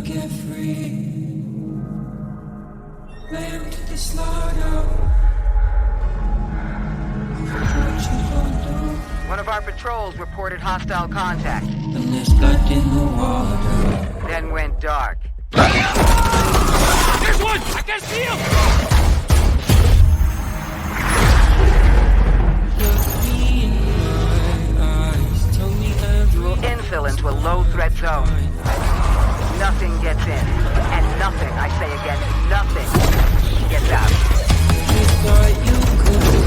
get free. Lay 'em to the slaughter. What you gonna do? One of our patrols reported hostile contact. When there's blood in the water. Then went dark. There's one! I can see him! Look me in my eyes. Tell me You will infill into a low-threat zone. Nothing gets in. And nothing, I say again, nothing gets out. You thought you could go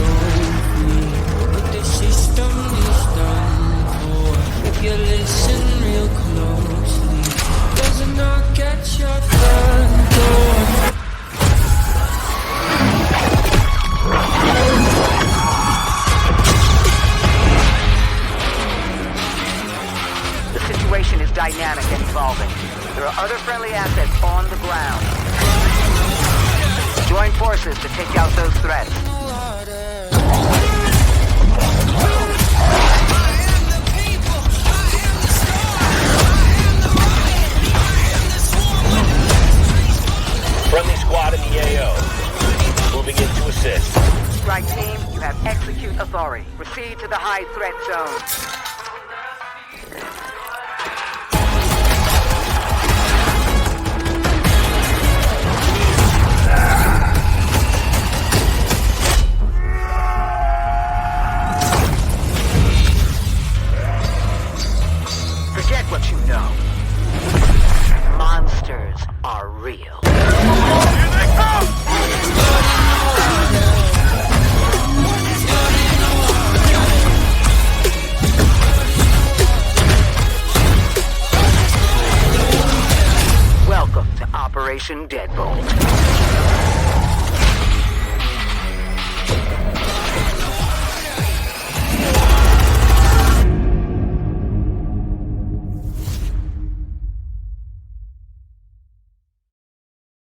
free, but the system is done for. If you listen real closely, does it knock at your front door? The situation is dynamic and evolving. There are other friendly assets on the ground. Join forces to take out those threats. Friendly squad in the AO. Moving in to assist. Strike team, you have execute authority. Proceed to the high threat zone. Forget what you know. Monsters are real. Here they come! Welcome to Operation Deadbolt.